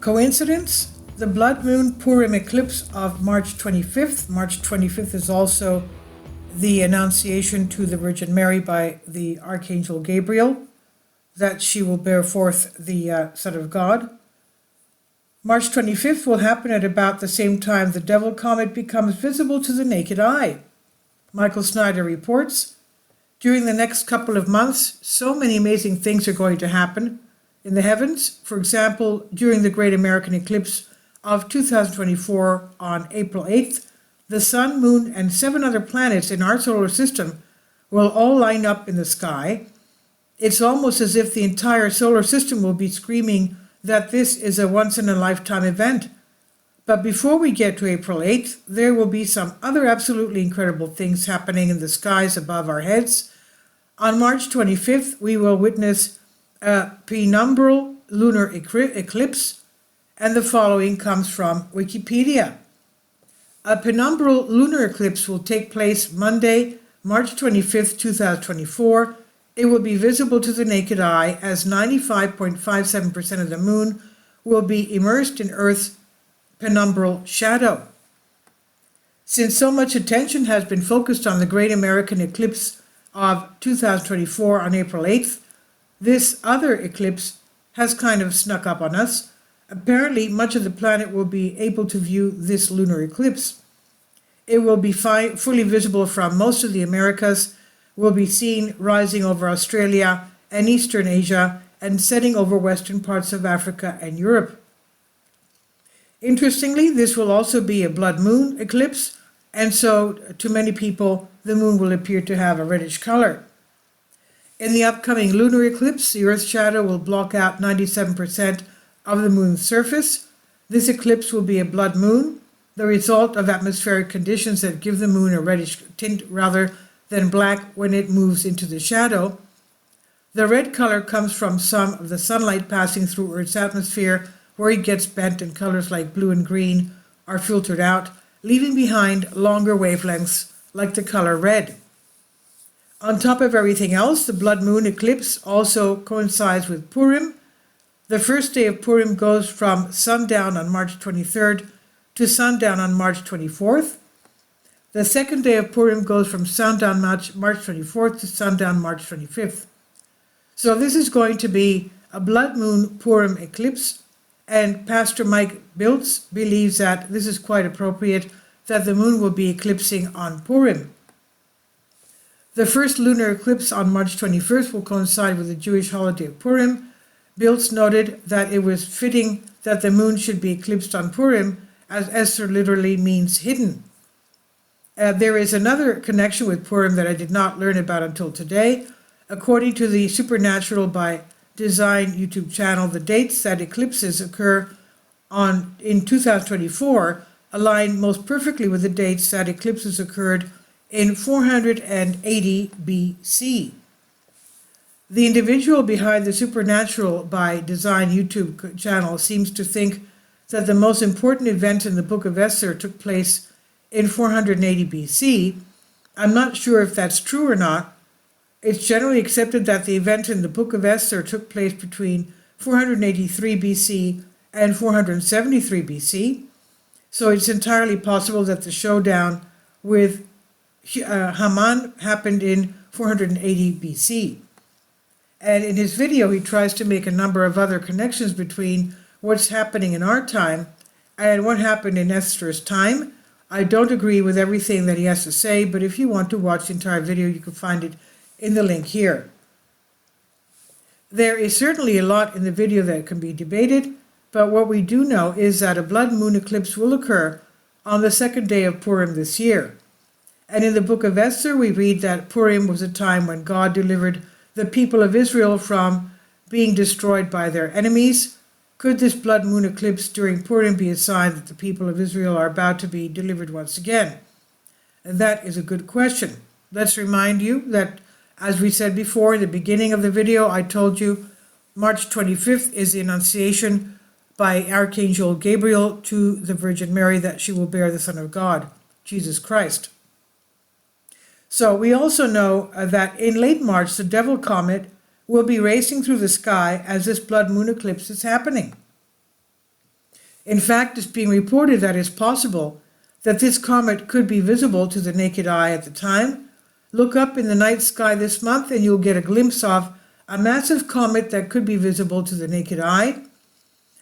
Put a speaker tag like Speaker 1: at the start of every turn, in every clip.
Speaker 1: Coincidence? The blood moon Purim eclipse of March 25th. March 25th is also the annunciation to the Virgin Mary by the Archangel Gabriel that she will bear forth the Son of God. March 25th will happen at about the same time the Devil Comet becomes visible to the naked eye. Michael Snyder reports, during the next couple of months, so many amazing things are going to happen in the heavens. For example, during the Great American Eclipse of 2024 on April 8th, the Sun, Moon, and 7 other planets in our solar system will all line up in the sky. It's almost as if the entire solar system will be screaming that this is a once-in-a-lifetime event. But before we get to April 8th, there will be some other absolutely incredible things happening in the skies above our heads. On March 25th, we will witness a penumbral lunar eclipse, and the following comes from Wikipedia. A penumbral lunar eclipse will take place Monday, March 25th, 2024. It will be visible to the naked eye as 95.57% of the moon will be immersed in Earth's penumbral shadow. Since so much attention has been focused on the Great American Eclipse of 2024 on April 8th, this other eclipse has kind of snuck up on us. Apparently, much of the planet will be able to view this lunar eclipse. It will be fully visible from most of the Americas, will be seen rising over Australia and Eastern Asia and setting over western parts of Africa and Europe. Interestingly, this will also be a blood moon eclipse, and so to many people, the moon will appear to have a reddish color. In the upcoming lunar eclipse, the Earth's shadow will block out 97% of the moon's surface. This eclipse will be a blood moon, the result of atmospheric conditions that give the moon a reddish tint rather than black when it moves into the shadow. The red color comes from some of the sunlight passing through Earth's atmosphere, where it gets bent and colors like blue and green are filtered out, leaving behind longer wavelengths like the color red. On top of everything else, the blood moon eclipse also coincides with Purim. The first day of Purim goes from sundown on March 23rd to sundown on March 24th. The second day of Purim goes from sundown March 24th to sundown March 25th. So this is going to be a blood moon Purim eclipse, and Pastor Mike Biltz believes that this is quite appropriate that the moon will be eclipsing on Purim. The first lunar eclipse on March 21st will coincide with the Jewish holiday of Purim. Biltz noted that it was fitting that the moon should be eclipsed on Purim, as Esther literally means hidden. There is another connection with Purim that I did not learn about until today. According to the Supernatural by Design YouTube channel, the dates that eclipses occur in 2024 align most perfectly with the dates that eclipses occurred in 480 BC. The individual behind the Supernatural by Design YouTube channel seems to think that the most important event in the Book of Esther took place in 480 BC. I'm not sure if that's true or not. It's generally accepted that the event in the Book of Esther took place between 483 BC and 473 BC. So it's entirely possible that the showdown with Haman happened in 480 BC. And in his video, he tries to make a number of other connections between what's happening in our time and what happened in Esther's time. I don't agree with everything that he has to say, but if you want to watch the entire video, you can find it in the link here. There is certainly a lot in the video that can be debated, but what we do know is that a blood moon eclipse will occur on the second day of Purim this year. And in the book of Esther, we read that Purim was a time when God delivered the people of Israel from being destroyed by their enemies. Could this blood moon eclipse during Purim be a sign that the people of Israel are about to be delivered once again? And that is a good question. Let's remind you that, as we said before in the beginning of the video, I told you March 25th is the Annunciation by Archangel Gabriel to the Virgin Mary that she will bear the Son of God, Jesus Christ. So we also know that in late March, the Devil Comet will be racing through the sky as this blood moon eclipse is happening. In fact, it's being reported that it's possible that this comet could be visible to the naked eye at the time. Look up in the night sky this month and you'll get a glimpse of a massive comet that could be visible to the naked eye.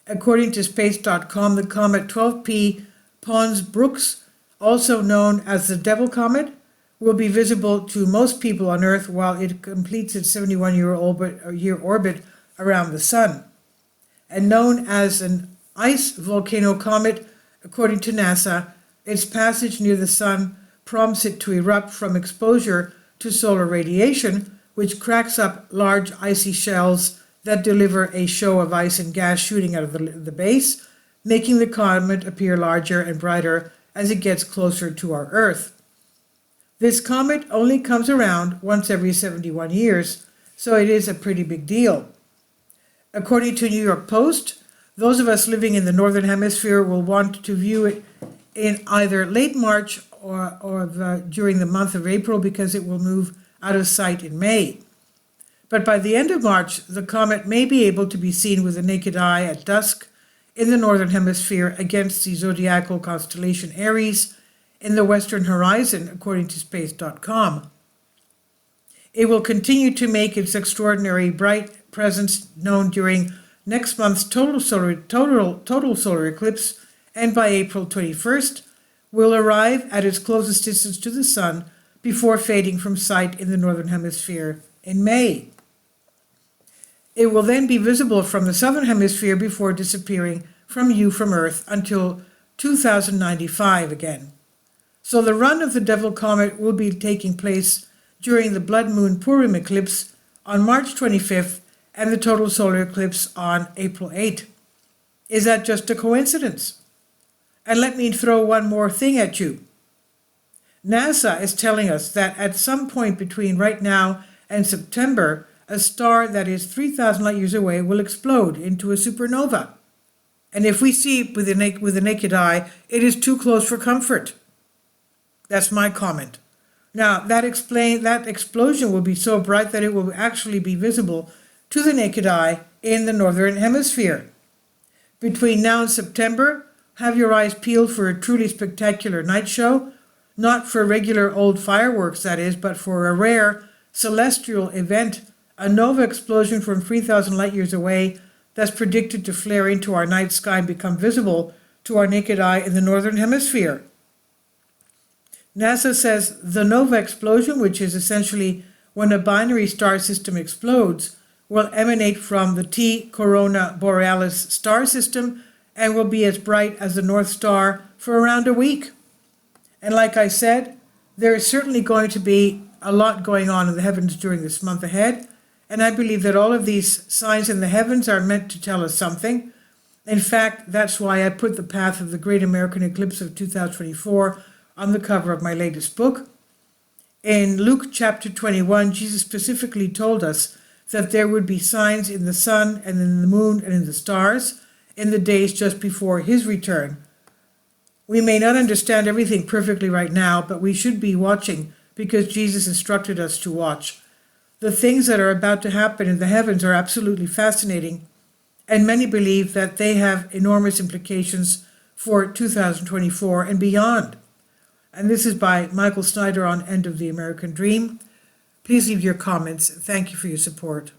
Speaker 1: According to space.com, the comet 12P Pons Brooks, also known as the Devil Comet, will be visible to most people on Earth while it completes its 71-year orbit around the Sun. And known as an ice volcano comet, according to NASA, its passage near the Sun prompts it to erupt from exposure to solar radiation, which cracks up large icy shells that deliver a show of ice and gas shooting out of the base, making the comet appear larger and brighter as it gets closer to our Earth. This comet only comes around once every 71 years, so it is a pretty big deal. According to New York Post, those of us living in the Northern Hemisphere will want to view it in either late March or during the month of April because it will move out of sight in May. But by the end of March, the comet may be able to be seen with the naked eye at dusk in the Northern Hemisphere against the zodiacal constellation Aries in the western horizon, according to space.com. It will continue to make its extraordinary bright presence known during next month's total solar eclipse, and by April 21st, will arrive at its closest distance to the Sun before fading from sight in the Northern Hemisphere in May. It will then be visible from the Southern Hemisphere before disappearing from Earth until 2095 again. So the run of the Devil Comet will be taking place during the blood moon Purim Eclipse on March 25th and the total solar eclipse on April 8th. Is that just a coincidence? And let me throw one more thing at you. NASA is telling us that at some point between right now and September, a star that is 3,000 light years away will explode into a supernova. And if we see it with the naked eye, it is too close for comfort. That's my comment. Now, that explosion will be so bright that it will actually be visible to the naked eye in the Northern Hemisphere. Between now and September, have your eyes peeled for a truly spectacular night show, not for regular old fireworks, that is, but for a rare celestial event, a nova explosion from 3,000 light years away that's predicted to flare into our night sky and become visible to our naked eye in the Northern Hemisphere. NASA says the nova explosion, which is essentially when a binary star system explodes, will emanate from the T Corona Borealis star system and will be as bright as the North Star for around a week. And like I said, there is certainly going to be a lot going on in the heavens during this month ahead, and I believe that all of these signs in the heavens are meant to tell us something. In fact, that's why I put the path of the Great American Eclipse of 2024 on the cover of my latest book. In Luke chapter 21, Jesus specifically told us that there would be signs in the sun and in the moon and in the stars in the days just before his return. We may not understand everything perfectly right now, but we should be watching because Jesus instructed us to watch. The things that are about to happen in the heavens are absolutely fascinating, and many believe that they have enormous implications for 2024 and beyond. And this is by Michael Snyder on End of the American Dream. Please leave your comments. Thank you for your support.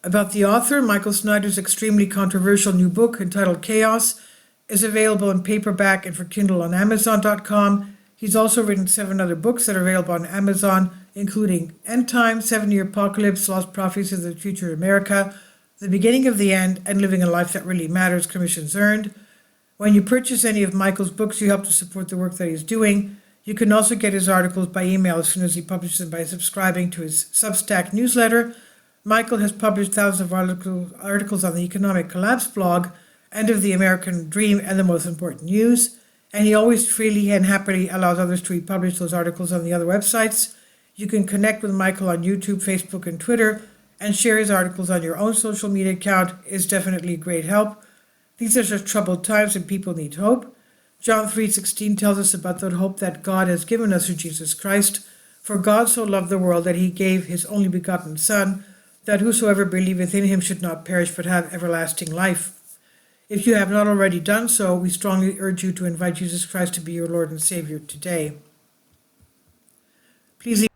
Speaker 1: About the author, Michael Snyder's extremely controversial new book entitled Chaos is available in paperback and for Kindle on Amazon.com. He's also written 7 other books that are available on Amazon, including End Time, 7-Year Apocalypse, Lost Prophecies of the Future of America, The Beginning of the End, and Living a Life That Really Matters, commissions earned. When you purchase any of Michael's books, you help to support the work that he's doing. You can also get his articles by email as soon as he publishes them by subscribing to his Substack newsletter. Michael has published thousands of articles on the Economic Collapse blog, End of the American Dream, and The Most Important News. And he always freely and happily allows others to republish those articles on the other websites. You can connect with Michael on YouTube, Facebook, and Twitter, and share his articles on your own social media account is definitely a great help. These are just troubled times and people need hope. John 3:16 tells us about the hope that God has given us through Jesus Christ. For God so loved the world that he gave his only begotten Son, that whosoever believeth in him should not perish but have everlasting life. If you have not already done so, we strongly urge you to invite Jesus Christ to be your Lord and Savior today. Please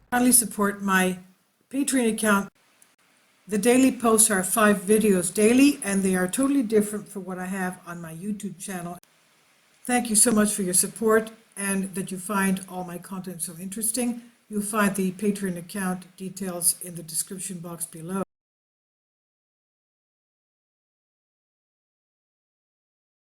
Speaker 1: kindly support my Patreon account. The daily posts are 5 videos daily, and they are totally different from what I have on my YouTube channel. Thank you so much for your support and that you find all my content so interesting. You'll find the Patreon account details in the description box below.